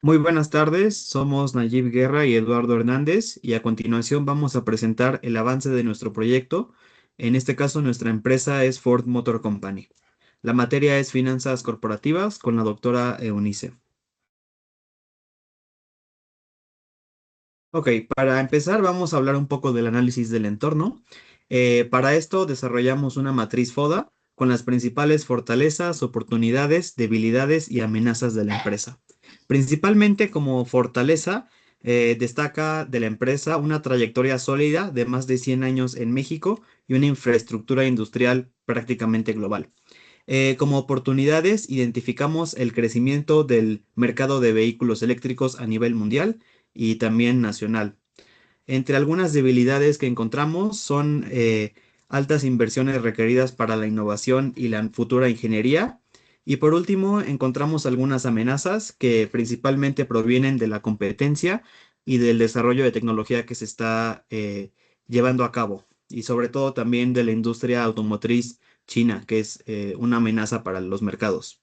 Muy buenas tardes, somos Nayib Guerra y Eduardo Hernández y a continuación vamos a presentar el avance de nuestro proyecto. En este caso, nuestra empresa es Ford Motor Company. La materia es finanzas corporativas con la doctora Eunice. Ok, para empezar vamos a hablar un poco del análisis del entorno. Para esto desarrollamos una matriz FODA con las principales fortalezas, oportunidades, debilidades y amenazas de la empresa. Principalmente como fortaleza, destaca de la empresa una trayectoria sólida de más de 100 años en México y una infraestructura industrial prácticamente global. Como oportunidades, identificamos el crecimiento del mercado de vehículos eléctricos a nivel mundial y también nacional. Entre algunas debilidades que encontramos son altas inversiones requeridas para la innovación y la futura ingeniería. Y por último, encontramos algunas amenazas que principalmente provienen de la competencia y del desarrollo de tecnología que se está llevando a cabo. Y sobre todo también de la industria automotriz china, que es una amenaza para los mercados.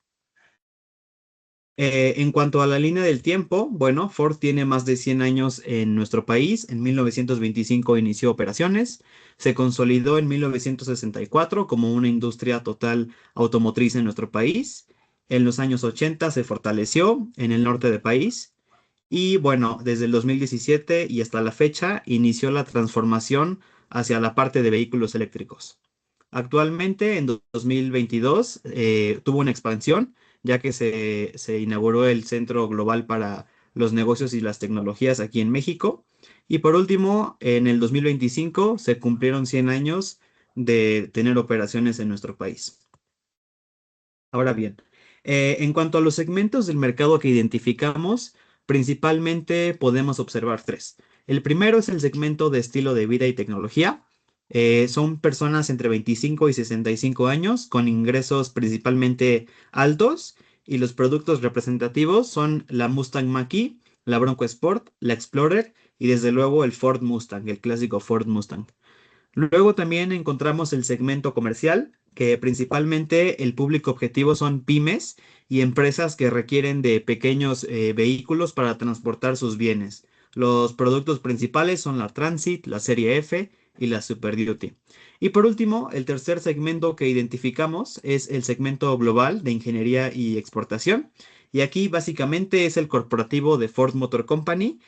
En cuanto a la línea del tiempo, bueno, Ford tiene más de 100 años en nuestro país. En 1925 inició operaciones, se consolidó en 1964 como una industria total automotriz en nuestro país. En los años 80 se fortaleció en el norte del país y bueno, desde el 2017 y hasta la fecha inició la transformación hacia la parte de vehículos eléctricos. Actualmente, en 2022, tuvo una expansión, ya que se inauguró el Centro Global para los Negocios y las Tecnologías aquí en México. Y por último, en el 2025 se cumplieron 100 años de tener operaciones en nuestro país. Ahora bien, en cuanto a los segmentos del mercado que identificamos, principalmente podemos observar tres. El primero es el segmento de estilo de vida y tecnología. Son personas entre 25 y 65 años con ingresos principalmente altos y los productos representativos son la Mustang Mach-E, la Bronco Sport, la Explorer y desde luego el Ford Mustang, el clásico Ford Mustang. Luego también encontramos el segmento comercial, que principalmente el público objetivo son pymes y empresas que requieren de pequeños vehículos para transportar sus bienes. Los productos principales son la Transit, la Serie F y la Super Duty. Y por último, el tercer segmento que identificamos es el segmento global de ingeniería y exportación. Y aquí básicamente es el corporativo de Ford Motor Company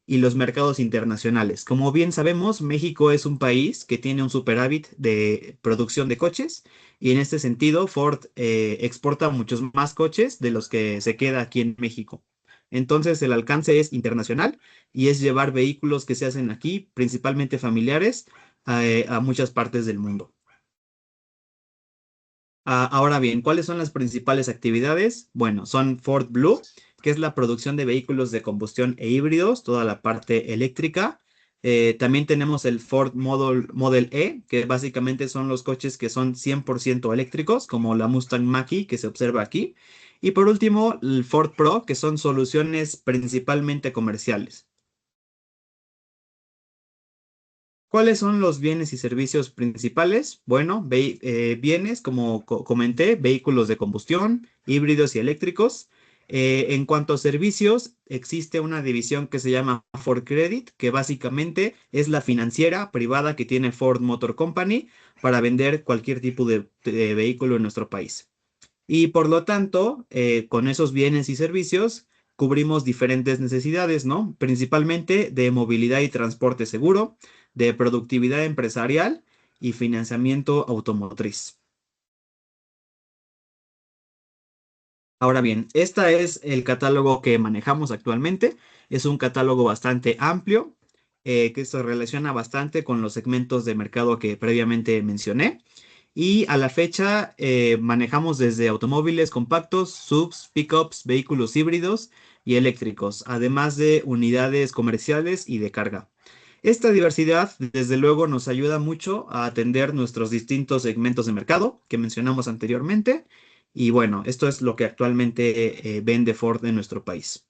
y los mercados internacionales. Como bien sabemos, México es un país que tiene un superávit de producción de coches y en este sentido Ford exporta muchos más coches de los que se queda aquí en México. Entonces el alcance es internacional y es llevar vehículos que se hacen aquí, principalmente familiares, a muchas partes del mundo. Ahora bien, ¿cuáles son las principales actividades? Bueno, son Ford Blue, que es la producción de vehículos de combustión e híbridos, toda la parte eléctrica. También tenemos el Ford Model E, que básicamente son los coches que son 100% eléctricos, como la Mustang Mach-E que se observa aquí. Y por último, el Ford Pro, que son soluciones principalmente comerciales. ¿Cuáles son los bienes y servicios principales? Bueno, bienes, como comenté, vehículos de combustión, híbridos y eléctricos. En cuanto a servicios, existe una división que se llama Ford Credit, que básicamente es la financiera privada que tiene Ford Motor Company para vender cualquier tipo de vehículo en nuestro país. Y por lo tanto, con esos bienes y servicios, cubrimos diferentes necesidades, ¿no? Principalmente de movilidad y transporte seguro, de productividad empresarial y financiamiento automotriz. Ahora bien, este es el catálogo que manejamos actualmente. Es un catálogo bastante amplio, que se relaciona bastante con los segmentos de mercado que previamente mencioné. Y a la fecha manejamos desde automóviles compactos, subs, pickups, vehículos híbridos y eléctricos, además de unidades comerciales y de carga. Esta diversidad, desde luego, nos ayuda mucho a atender nuestros distintos segmentos de mercado que mencionamos anteriormente. Y bueno, esto es lo que actualmente vende Ford en nuestro país.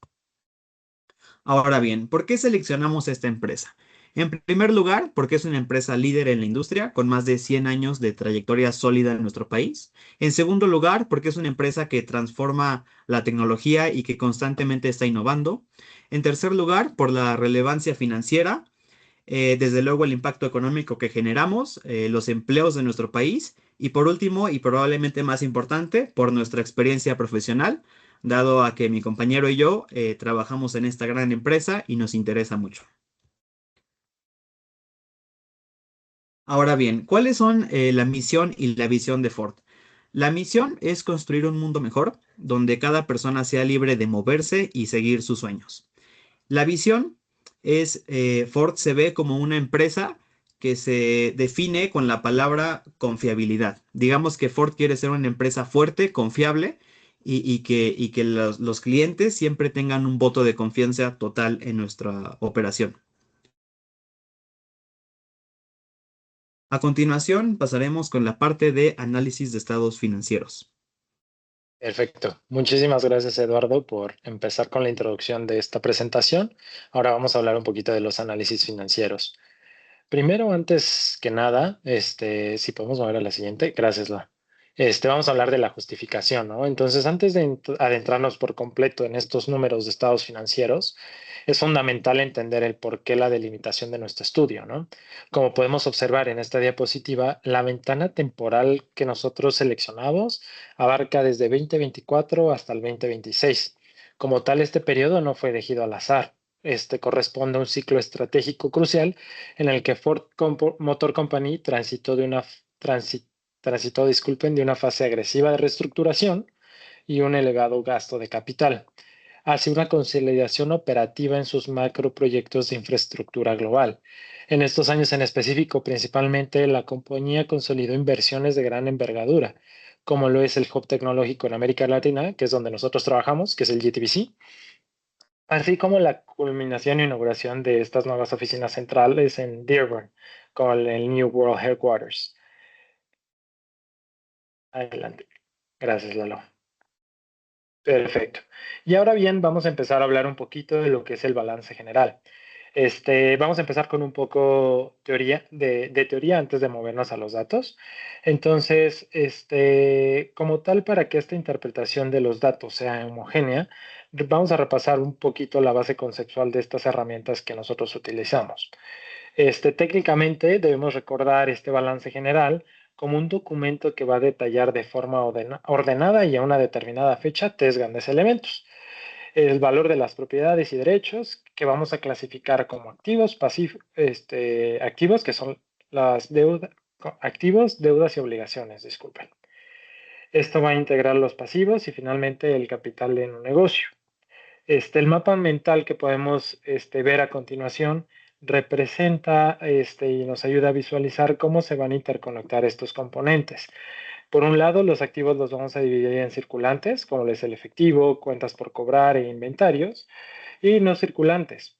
Ahora bien, ¿por qué seleccionamos esta empresa? En primer lugar, porque es una empresa líder en la industria, con más de 100 años de trayectoria sólida en nuestro país. En segundo lugar, porque es una empresa que transforma la tecnología y que constantemente está innovando. En tercer lugar, por la relevancia financiera, desde luego el impacto económico que generamos, los empleos de nuestro país y por último y probablemente más importante, por nuestra experiencia profesional, dado a que mi compañero y yo trabajamos en esta gran empresa y nos interesa mucho. Ahora bien, ¿cuáles son la misión y la visión de Ford? La misión es construir un mundo mejor, donde cada persona sea libre de moverse y seguir sus sueños. La visión es, Ford se ve como una empresa que se define con la palabra confiabilidad. Digamos que Ford quiere ser una empresa fuerte, confiable y que los clientes siempre tengan un voto de confianza total en nuestra operación. A continuación, pasaremos con la parte de análisis de estados financieros. Perfecto. Muchísimas gracias, Eduardo, por empezar con la introducción de esta presentación. Ahora vamos a hablar un poquito de los análisis financieros. Primero, antes que nada, si podemos mover a la siguiente, gracias, La. Vamos a hablar de la justificación, ¿no? Entonces, antes de adentrarnos por completo en estos números de estados financieros, es fundamental entender el porqué la delimitación de nuestro estudio, ¿no? Como podemos observar en esta diapositiva, la ventana temporal que nosotros seleccionamos abarca desde 2024 hasta el 2026. Como tal, este periodo no fue elegido al azar. Este corresponde a un ciclo estratégico crucial en el que Ford Motor Company transitó, de una fase agresiva de reestructuración y un elevado gasto de capital hacia una consolidación operativa en sus macroproyectos de infraestructura global. En estos años en específico, principalmente, la compañía consolidó inversiones de gran envergadura, como lo es el Hub Tecnológico en América Latina, que es donde nosotros trabajamos, que es el GTBC, así como la culminación e inauguración de estas nuevas oficinas centrales en Dearborn, con el New World Headquarters. Adelante. Gracias, Lalo. Perfecto. Y ahora bien, vamos a empezar a hablar un poquito de lo que es el balance general. Vamos a empezar con un poco de teoría antes de movernos a los datos. Entonces, como tal, para que esta interpretación de los datos sea homogénea, vamos a repasar un poquito la base conceptual de estas herramientas que nosotros utilizamos. Técnicamente debemos recordar este balance general como un documento que va a detallar de forma ordenada y a una determinada fecha tres grandes elementos. El valor de las propiedades y derechos que vamos a clasificar como activos, pasivos, activos que son las activos, deudas y obligaciones, disculpen. Esto va a integrar los pasivos y finalmente el capital en un negocio. El mapa mental que podemos ver a continuación representa y nos ayuda a visualizar cómo se van a interconectar estos componentes. Por un lado, los activos los vamos a dividir en circulantes, como es el efectivo, cuentas por cobrar e inventarios, y no circulantes,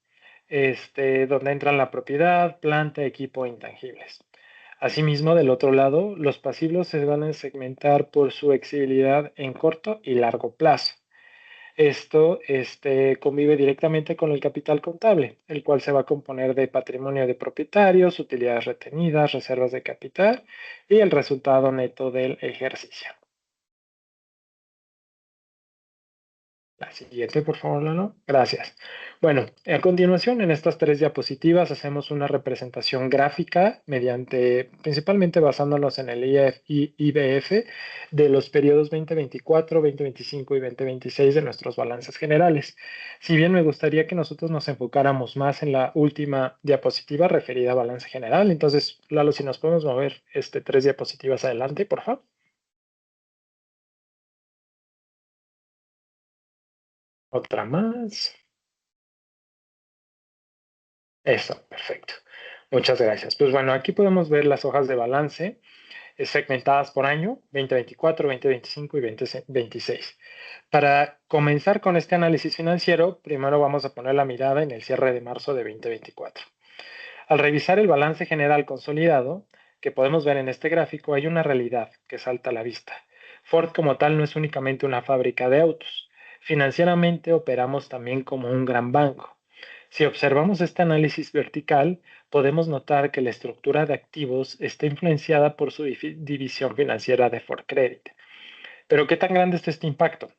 donde entran la propiedad, planta, equipo e intangibles. Asimismo, del otro lado, los pasivos se van a segmentar por su exigibilidad en corto y largo plazo. Esto convive directamente con el capital contable, el cual se va a componer de patrimonio de propietarios, utilidades retenidas, reservas de capital y el resultado neto del ejercicio. La siguiente, por favor, Lalo. Gracias. Bueno, a continuación, en estas tres diapositivas hacemos una representación gráfica principalmente basándonos en el IBF de los periodos 2024, 2025 y 2026 de nuestros balances generales. Si bien me gustaría que nosotros nos enfocáramos más en la última diapositiva referida a balance general, entonces, Lalo, si nos podemos mover tres diapositivas adelante, por favor. Otra más. Eso, perfecto. Muchas gracias. Pues bueno, aquí podemos ver las hojas de balance segmentadas por año, 2024, 2025 y 2026. Para comenzar con este análisis financiero, primero vamos a poner la mirada en el cierre de marzo de 2024. Al revisar el balance general consolidado, que podemos ver en este gráfico, hay una realidad que salta a la vista. Ford como tal no es únicamente una fábrica de autos. Financieramente operamos también como un gran banco. Si observamos este análisis vertical, podemos notar que la estructura de activos está influenciada por su división financiera de Ford Credit. Pero ¿qué tan grande es este impacto?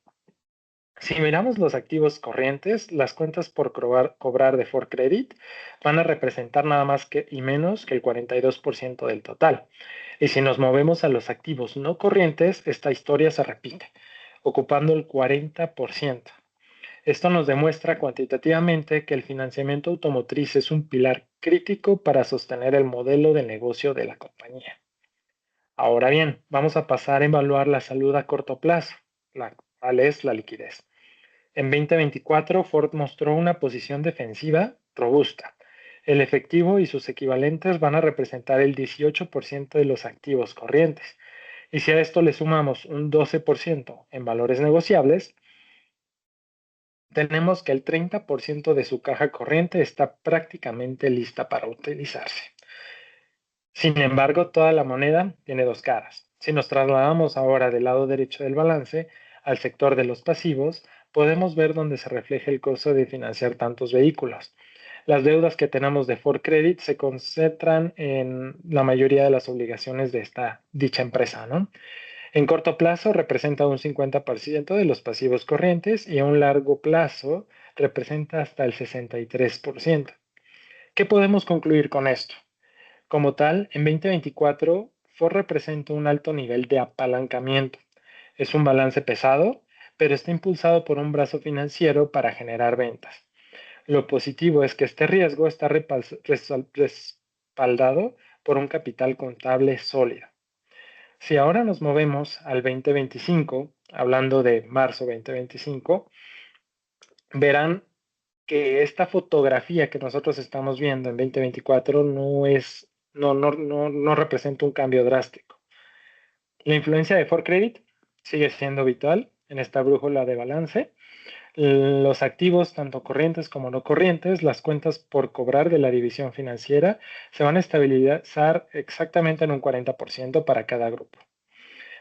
Si miramos los activos corrientes, las cuentas por cobrar de Ford Credit van a representar nada más que y menos que el 42% del total. Y si nos movemos a los activos no corrientes, esta historia se repite, ocupando el 40%. Esto nos demuestra cuantitativamente que el financiamiento automotriz es un pilar crítico para sostener el modelo de negocio de la compañía. Ahora bien, vamos a pasar a evaluar la salud a corto plazo, la cual es la liquidez. En 2024, Ford mostró una posición defensiva robusta. El efectivo y sus equivalentes van a representar el 18% de los activos corrientes. Y si a esto le sumamos un 12% en valores negociables, tenemos que el 30% de su caja corriente está prácticamente lista para utilizarse. Sin embargo, toda la moneda tiene dos caras. Si nos trasladamos ahora del lado derecho del balance al sector de los pasivos, podemos ver dónde se refleja el costo de financiar tantos vehículos. Las deudas que tenemos de Ford Credit se concentran en la mayoría de las obligaciones de dicha empresa, ¿no? En corto plazo representa un 50% de los pasivos corrientes y a un largo plazo representa hasta el 63%. ¿Qué podemos concluir con esto? Como tal, en 2024, Ford representa un alto nivel de apalancamiento. Es un balance pesado, pero está impulsado por un brazo financiero para generar ventas. Lo positivo es que este riesgo está respaldado por un capital contable sólido. Si ahora nos movemos al 2025, hablando de marzo 2025, verán que esta fotografía que nosotros estamos viendo en 2024 no representa un cambio drástico. La influencia de Ford Credit sigue siendo vital en esta brújula de balance. Los activos, tanto corrientes como no corrientes, las cuentas por cobrar de la división financiera, se van a estabilizar exactamente en un 40% para cada grupo.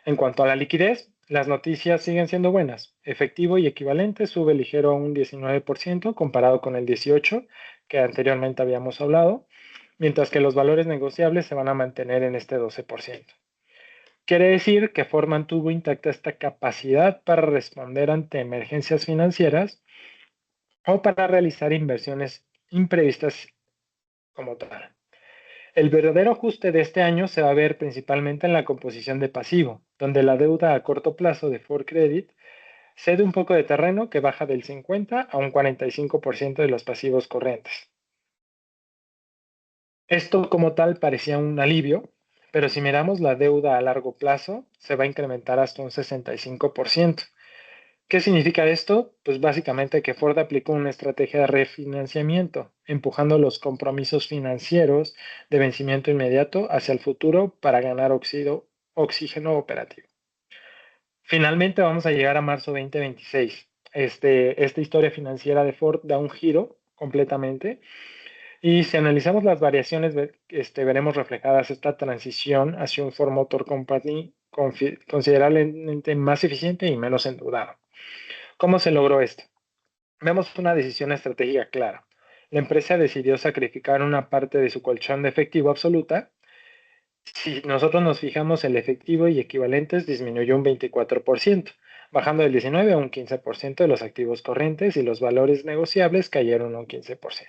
En cuanto a la liquidez, las noticias siguen siendo buenas. Efectivo y equivalente sube ligero a un 19% comparado con el 18% que anteriormente habíamos hablado, mientras que los valores negociables se van a mantener en este 12%. Quiere decir que Ford mantuvo intacta esta capacidad para responder ante emergencias financieras o para realizar inversiones imprevistas como tal. El verdadero ajuste de este año se va a ver principalmente en la composición de pasivo, donde la deuda a corto plazo de Ford Credit cede un poco de terreno que baja del 50 a un 45% de los pasivos corrientes. Esto como tal parecía un alivio, pero si miramos la deuda a largo plazo, se va a incrementar hasta un 65%. ¿Qué significa esto? Pues básicamente que Ford aplicó una estrategia de refinanciamiento, empujando los compromisos financieros de vencimiento inmediato hacia el futuro para ganar oxígeno operativo. Finalmente vamos a llegar a marzo 2026. Esta historia financiera de Ford da un giro completamente y si analizamos las variaciones, veremos reflejadas esta transición hacia un Ford Motor Company considerablemente más eficiente y menos endeudado. ¿Cómo se logró esto? Vemos una decisión estratégica clara. La empresa decidió sacrificar una parte de su colchón de efectivo absoluta. Si nosotros nos fijamos, el efectivo y equivalentes disminuyó un 24%, bajando del 19 a un 15% de los activos corrientes y los valores negociables cayeron un 15%.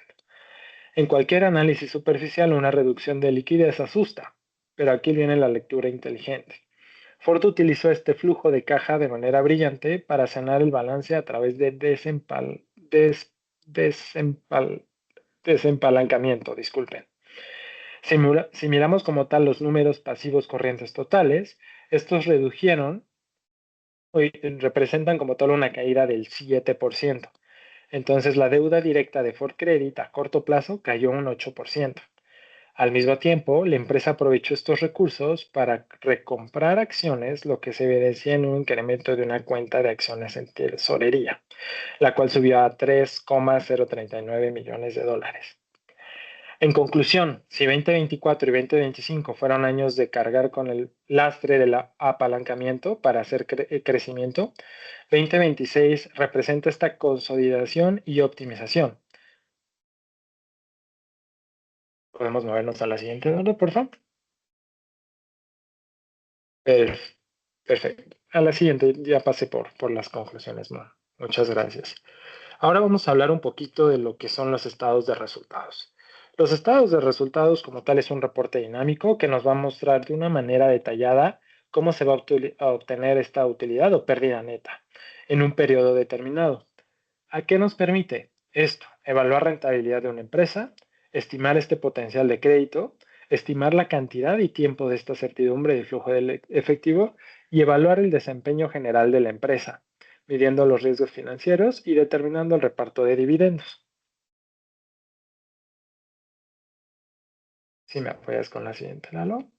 En cualquier análisis superficial, una reducción de liquidez asusta, pero aquí viene la lectura inteligente. Ford utilizó este flujo de caja de manera brillante para sanar el balance a través de desempalancamiento. Disculpen. Si miramos como tal los números pasivos corrientes totales, estos representan como tal una caída del 7%. Entonces la deuda directa de Ford Credit a corto plazo cayó un 8%. Al mismo tiempo, la empresa aprovechó estos recursos para recomprar acciones, lo que se evidencia en un incremento de una cuenta de acciones en tesorería, la cual subió a 3,039 millones de dólares. En conclusión, si 2024 y 2025 fueron años de cargar con el lastre del apalancamiento para hacer crecimiento, 2026 representa esta consolidación y optimización. Podemos movernos a la siguiente, ¿no? Por favor. Perfecto. A la siguiente, ya pasé por las conclusiones, ¿no? Muchas gracias. Ahora vamos a hablar un poquito de lo que son los estados de resultados. Los estados de resultados como tal es un reporte dinámico que nos va a mostrar de una manera detallada cómo se va a obtener esta utilidad o pérdida neta en un periodo determinado. ¿A qué nos permite esto? Evaluar rentabilidad de una empresa, estimar este potencial de crédito, estimar la cantidad y tiempo de esta certidumbre de flujo de efectivo y evaluar el desempeño general de la empresa, midiendo los riesgos financieros y determinando el reparto de dividendos. Si me apoyas con la siguiente, Lalo.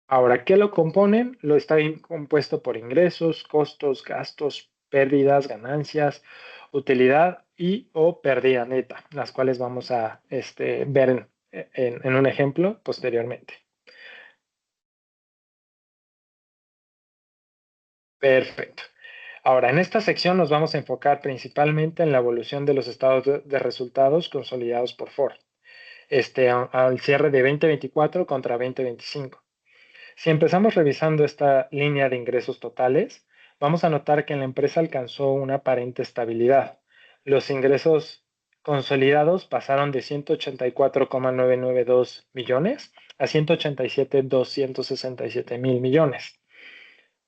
Ahora, ¿qué lo componen? Lo está compuesto por ingresos, costos, gastos, pérdidas, ganancias, utilidad y o pérdida neta, las cuales vamos a ver en un ejemplo posteriormente. Perfecto. Ahora, en esta sección nos vamos a enfocar principalmente en la evolución de los estados de resultados consolidados por Ford, al cierre de 2024 contra 2025. Si empezamos revisando esta línea de ingresos totales, vamos a notar que la empresa alcanzó una aparente estabilidad. Los ingresos consolidados pasaron de 184,992 millones a 187,267 mil millones.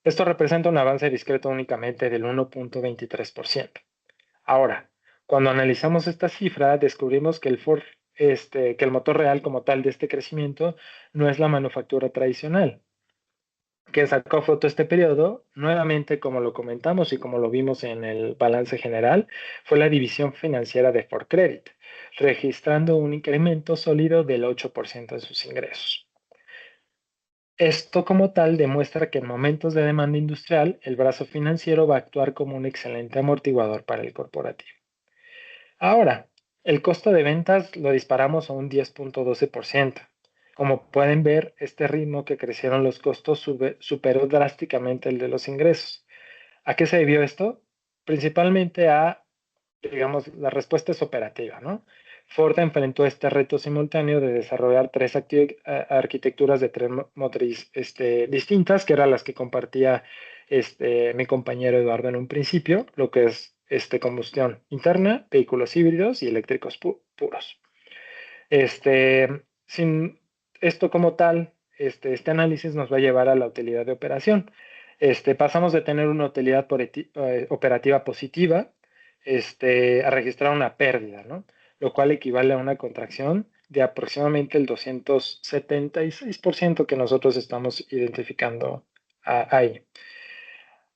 Esto representa un avance discreto únicamente del 1,23%. Ahora, cuando analizamos esta cifra, descubrimos que que el motor real como tal de este crecimiento no es la manufactura tradicional, que sacó fruto este periodo, nuevamente como lo comentamos y como lo vimos en el balance general, fue la división financiera de Ford Credit, registrando un incremento sólido del 8% en sus ingresos. Esto como tal demuestra que en momentos de demanda industrial, el brazo financiero va a actuar como un excelente amortiguador para el corporativo. Ahora, el costo de ventas lo disparamos a un 10,12%. Como pueden ver, este ritmo que crecieron los costos superó drásticamente el de los ingresos. ¿A qué se debió esto? Principalmente a, digamos, la respuesta es operativa, ¿no? Ford enfrentó este reto simultáneo de desarrollar tres arquitecturas de tren motriz distintas, que eran las que compartía mi compañero Eduardo en un principio, lo que es combustión interna, vehículos híbridos y eléctricos puros. Sin esto como tal, este análisis nos va a llevar a la utilidad de operación. Pasamos de tener una utilidad operativa positiva a registrar una pérdida, ¿no? Lo cual equivale a una contracción de aproximadamente el 276% que nosotros estamos identificando ahí.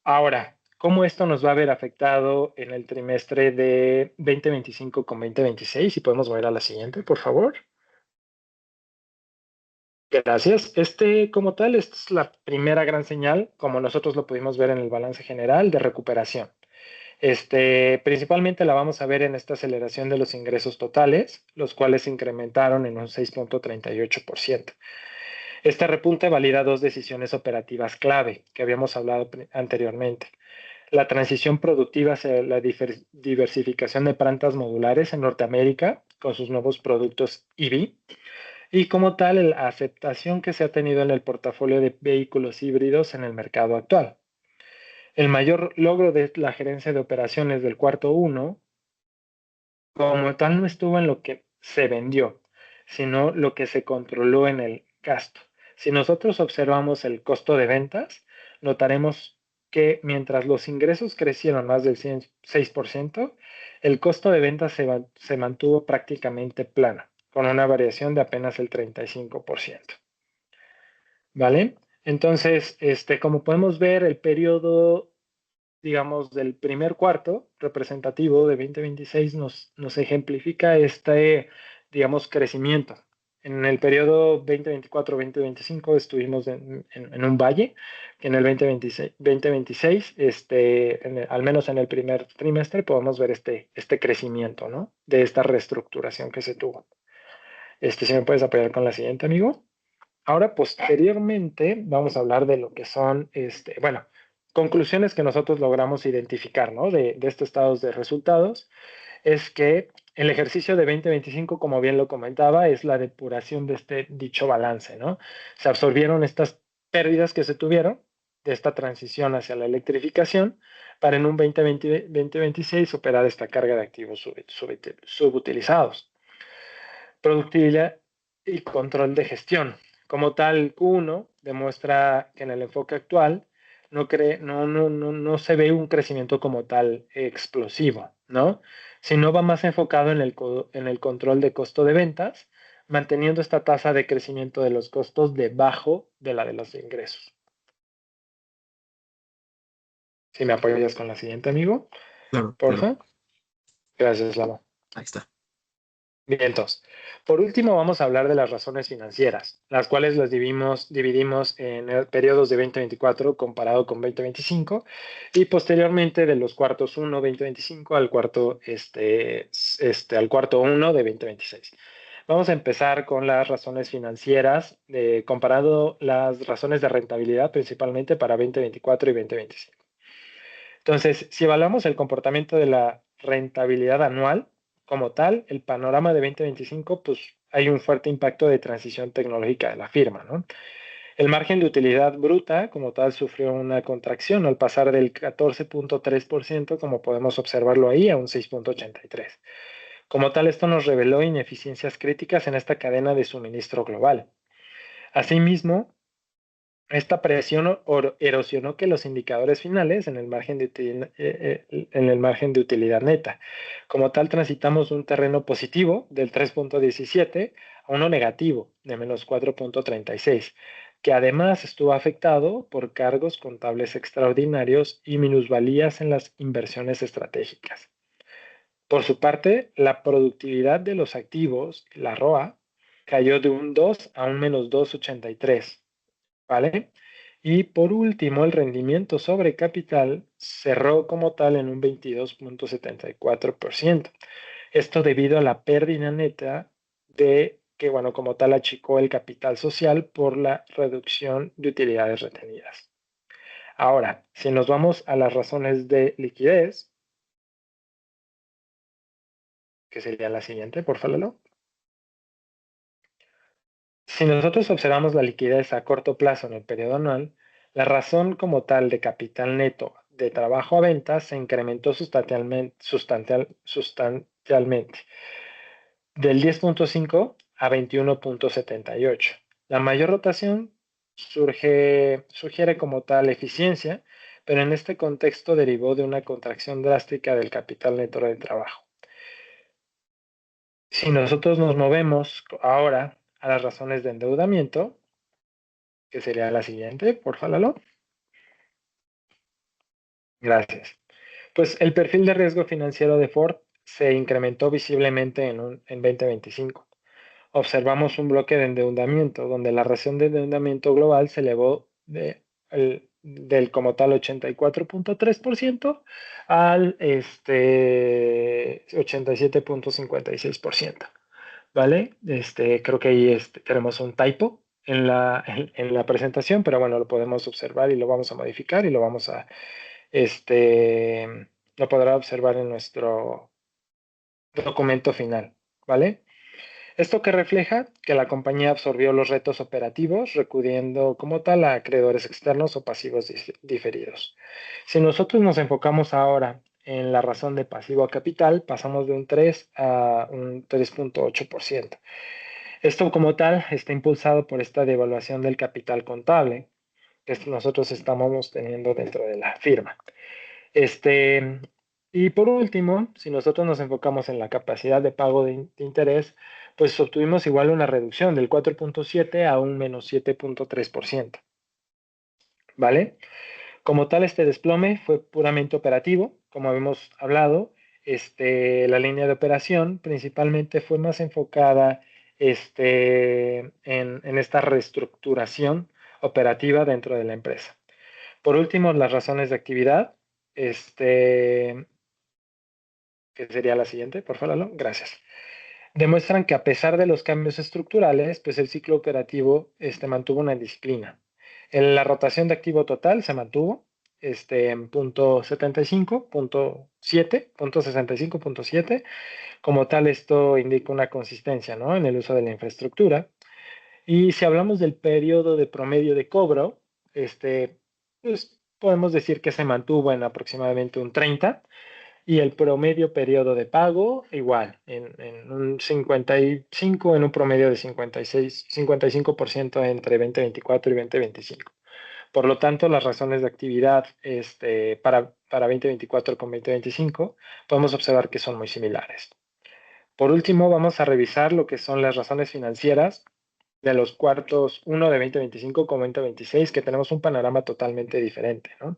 Ahora, ¿cómo esto nos va a ver afectado en el trimestre de 2025 con 2026? Si podemos mover a la siguiente, por favor. Gracias. Como tal, esta es la primera gran señal, como nosotros lo pudimos ver en el balance general de recuperación. Principalmente la vamos a ver en esta aceleración de los ingresos totales, los cuales se incrementaron en un 6,38%. Este repunte valida dos decisiones operativas clave que habíamos hablado anteriormente. La transición productiva hacia la diversificación de plantas modulares en Norteamérica con sus nuevos productos EV y como tal la aceptación que se ha tenido en el portafolio de vehículos híbridos en el mercado actual. El mayor logro de la gerencia de operaciones del cuarto uno, como tal, no estuvo en lo que se vendió, sino lo que se controló en el gasto. Si nosotros observamos el costo de ventas, notaremos que mientras los ingresos crecieron más del 6%, el costo de ventas se mantuvo prácticamente plano, con una variación de apenas el 35%. ¿Vale? Entonces, como podemos ver, el periodo, digamos, del primer cuarto representativo de 2026 nos ejemplifica digamos, crecimiento. En el periodo 2024-2025 estuvimos en un valle, que en el 2026, al menos en el primer trimestre, podemos ver este crecimiento, ¿no? De esta reestructuración que se tuvo. Si me puedes apoyar con la siguiente, amigo. Ahora, posteriormente, vamos a hablar de lo que son, bueno, conclusiones que nosotros logramos identificar, ¿no? De estos estados de resultados, es que El ejercicio de 2025, como bien lo comentaba, es la depuración de este dicho balance, ¿no? Se absorbieron estas pérdidas que se tuvieron de esta transición hacia la electrificación para en un 2026 operar esta carga de activos subutilizados. Productividad y control de gestión. Como tal, Q1 demuestra que en el enfoque actual no se ve un crecimiento como tal explosivo, ¿no? Sino va más enfocado en el control de costo de ventas, manteniendo esta tasa de crecimiento de los costos debajo de la de los ingresos. Si me apoyas con la siguiente, amigo, Claro, claro. porfa. Gracias, Lalo. Ahí está. Bien, entonces, por último vamos a hablar de las razones financieras, las cuales las dividimos en periodos de 2024 comparado con 2025 y posteriormente de los cuartos 1 2025 al cuarto, al cuarto 1 de 2026. Vamos a empezar con las razones financieras, comparando las razones de rentabilidad principalmente para 2024 y 2025. Entonces, si evaluamos el comportamiento de la rentabilidad anual como tal, el panorama de 2025, pues hay un fuerte impacto de transición tecnológica de la firma, ¿no? El margen de utilidad bruta como tal sufrió una contracción al pasar del 14.3%, como podemos observarlo ahí, a un 6.83%. Como tal, esto nos reveló ineficiencias críticas en esta cadena de suministro global. Asimismo, esta presión erosionó que los indicadores finales en el margen de utilidad neta. Como tal, transitamos un terreno positivo del 3.17 a uno negativo de menos 4.36, que además estuvo afectado por cargos contables extraordinarios y minusvalías en las inversiones estratégicas. Por su parte, la productividad de los activos, la ROA, cayó de un 2 a un menos 2.83. ¿Vale? Y por último, el rendimiento sobre capital cerró como tal en un 22.74%. Esto debido a la pérdida neta de que, bueno, como tal achicó el capital social por la reducción de utilidades retenidas. Ahora, si nos vamos a las razones de liquidez, que sería la siguiente, por favor. Si nosotros observamos la liquidez a corto plazo en el periodo anual, la razón como tal de capital neto de trabajo a ventas se incrementó sustancialmente del 10.5 a 21.78. La mayor rotación sugiere como tal eficiencia, pero en este contexto derivó de una contracción drástica del capital neto de trabajo. Si nosotros nos movemos ahora a las razones de endeudamiento, que sería la siguiente, por favor. Gracias. Pues el perfil de riesgo financiero de Ford se incrementó visiblemente en 2025. Observamos un bloque de endeudamiento donde la razón de endeudamiento global se elevó del como tal 84.3% al 87.56%. ¿Vale? Creo que ahí tenemos un typo en la presentación, pero bueno, lo podemos observar y lo vamos a modificar y lo podrá observar en nuestro documento final, ¿vale? Esto que refleja que la compañía absorbió los retos operativos, recurriendo como tal a acreedores externos o pasivos diferidos. Si nosotros nos enfocamos ahora en la razón de pasivo a capital, pasamos de un 3 a un 3.8%. Esto como tal está impulsado por esta devaluación del capital contable que nosotros estamos teniendo dentro de la firma. Y por último, si nosotros nos enfocamos en la capacidad de pago de interés, pues obtuvimos igual una reducción del 4.7 a un menos 7.3%. ¿Vale? Como tal, este desplome fue puramente operativo, como habíamos hablado. La línea de operación principalmente fue más enfocada en esta reestructuración operativa dentro de la empresa. Por último, las razones de actividad, que sería la siguiente, por favor, gracias. Demuestran que a pesar de los cambios estructurales, pues el ciclo operativo mantuvo una disciplina. La rotación de activo total se mantuvo, en punto 75, punto 7, punto 65.7. Como tal, esto indica una consistencia, ¿no?, en el uso de la infraestructura. Y si hablamos del periodo de promedio de cobro, pues podemos decir que se mantuvo en aproximadamente un 30, y el promedio periodo de pago igual, en un 55, en un promedio de 56, 55% entre 2024 y 2025. Por lo tanto, las razones de actividad para 2024 con 2025 podemos observar que son muy similares. Por último, vamos a revisar lo que son las razones financieras de los cuartos 1 de 2025 con 2026, que tenemos un panorama totalmente diferente, ¿no?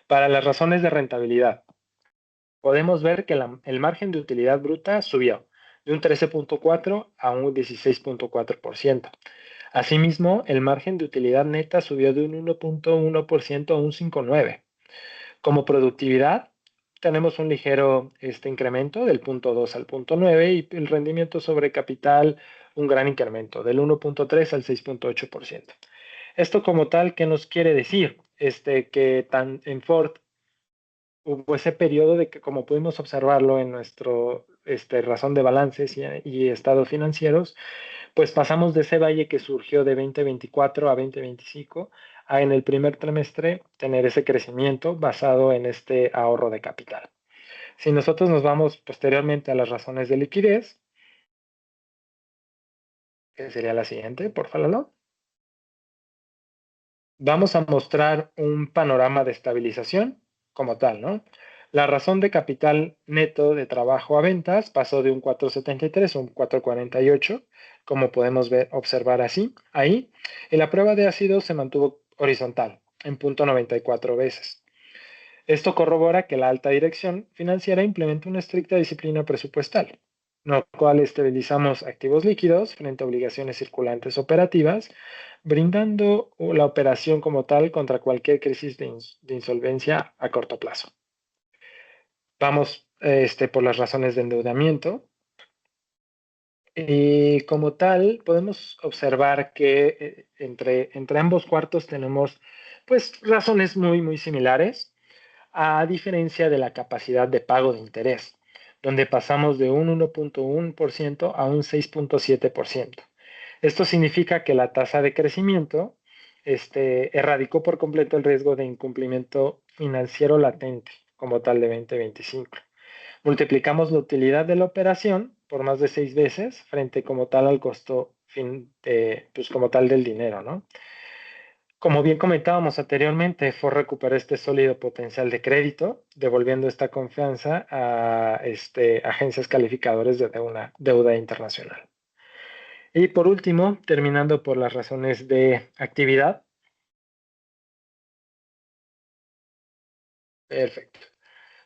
Para las razones de rentabilidad, podemos ver que el margen de utilidad bruta subió de un 13.4 a un 16.4%. Asimismo, el margen de utilidad neta subió de un 1.1% a un 5.9%. Como productividad, tenemos un ligero incremento del 0.2 al 0.9, y el rendimiento sobre capital un gran incremento del 1.3 al 6.8%. Esto como tal, ¿qué nos quiere decir? Que en Ford hubo ese periodo de que, como pudimos observarlo en nuestro razón de balances y estados financieros, pues pasamos de ese valle que surgió de 2024 a 2025 a en el primer trimestre tener ese crecimiento basado en este ahorro de capital. Si nosotros nos vamos posteriormente a las razones de liquidez, que sería la siguiente, por favor, vamos a mostrar un panorama de estabilización como tal, ¿no? La razón de capital neto de trabajo a ventas pasó de un 4.73 a un 4.48, como podemos observar así, ahí, y la prueba de ácido se mantuvo horizontal, en 0.94 veces. Esto corrobora que la alta dirección financiera implementa una estricta disciplina presupuestal, lo cual estabilizamos activos líquidos frente a obligaciones circulantes operativas, brindando la operación como tal contra cualquier crisis de insolvencia a corto plazo. Vamos por las razones de endeudamiento. Y como tal, podemos observar que entre ambos cuartos tenemos pues razones muy, muy similares, a diferencia de la capacidad de pago de interés, donde pasamos de un 1.1% a un 6.7%. Esto significa que la tasa de crecimiento erradicó por completo el riesgo de incumplimiento financiero latente como tal de 2025. Multiplicamos la utilidad de la operación por más de 6 veces frente como tal al costo pues como tal del dinero, ¿no? Como bien comentábamos anteriormente, Ford recuperó este sólido potencial de crédito, devolviendo esta confianza a agencias calificadoras de deuda internacional. Y por último, terminando por las razones de actividad. Perfecto.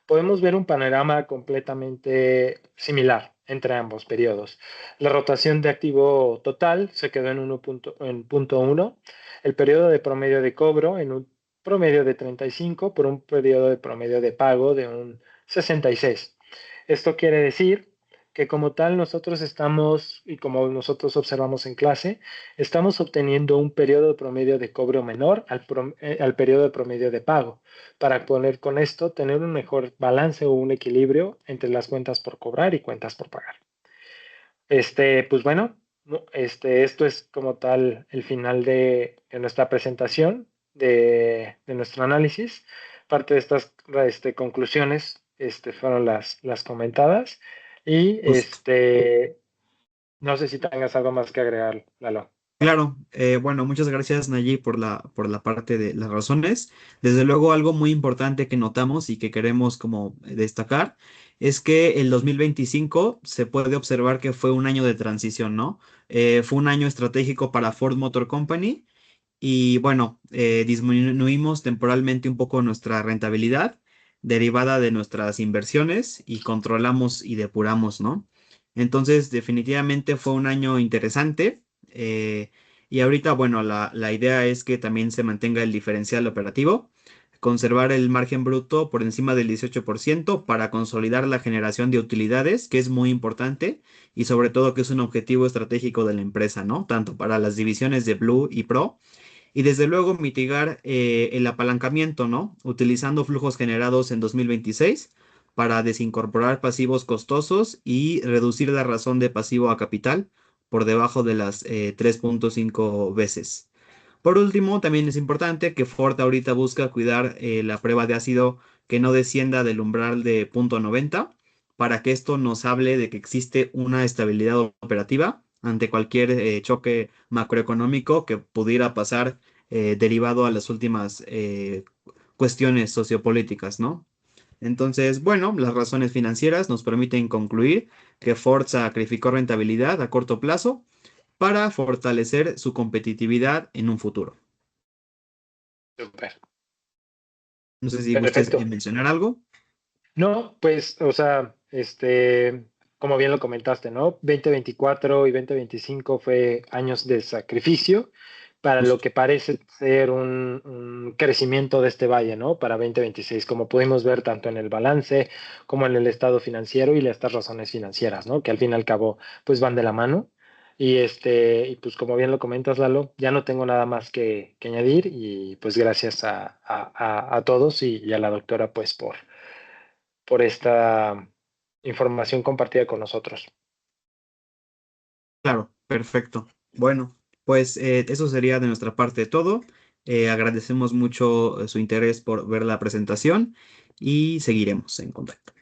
Podemos ver un panorama completamente similar entre ambos periodos. La rotación de activo total se quedó en punto 1, el periodo de promedio de cobro en un promedio de 35 por un periodo de promedio de pago de un 66. Esto quiere decir que como tal nosotros estamos, y como nosotros observamos en clase, estamos obteniendo un periodo promedio de cobro menor al periodo de promedio de pago, para poder con esto tener un mejor balance o un equilibrio entre las cuentas por cobrar y cuentas por pagar. Pues bueno, esto es como tal el final de nuestra presentación, de nuestro análisis. Parte de estas conclusiones fueron las comentadas, y Justo. no sé si tengas algo más que agregar, Lalo. Claro, bueno, muchas gracias Nayi por la parte de las razones. Desde luego, algo muy importante que notamos y que queremos como destacar es que el 2025 se puede observar que fue un año de transición, ¿no? Fue un año estratégico para Ford Motor Company y bueno, disminuimos temporalmente un poco nuestra rentabilidad derivada de nuestras inversiones y controlamos y depuramos, ¿no? Entonces, definitivamente fue un año interesante. Y ahorita, bueno, la idea es que también se mantenga el diferencial operativo, conservar el margen bruto por encima del 18% para consolidar la generación de utilidades, que es muy importante, y sobre todo que es un objetivo estratégico de la empresa, ¿no? Tanto para las divisiones de Blue y Pro, Y desde luego mitigar el apalancamiento, ¿no? Utilizando flujos generados en 2026 para desincorporar pasivos costosos y reducir la razón de pasivo a capital por debajo de las 3.5 veces. Por último, también es importante que Ford ahorita busca cuidar la prueba de ácido que no descienda del umbral de 0.90 para que esto nos hable de que existe una estabilidad operativa ante cualquier choque macroeconómico que pudiera pasar derivado a las últimas cuestiones sociopolíticas, ¿no? Entonces, bueno, las razones financieras nos permiten concluir que Ford sacrificó rentabilidad a corto plazo para fortalecer su competitividad en un futuro. Súper. No sé si gustes Perfecto. mencionar algo. No, pues, o sea, como bien lo comentaste, ¿no? 2024 y 2025 fue años de sacrificio para lo Justo. que parece ser un crecimiento de este valle, ¿no? Para 2026, como pudimos ver tanto en el balance como en el estado financiero y estas razones financieras, ¿no? Que al fin y al cabo, pues van de la mano. Y pues como bien lo comentas, Lalo, ya no tengo nada más que añadir y pues gracias a todos y a la doctora, pues por esta información compartida con nosotros. Claro, perfecto. Bueno, pues eso sería de nuestra parte todo. Agradecemos mucho su interés por ver la presentación y seguiremos en contacto.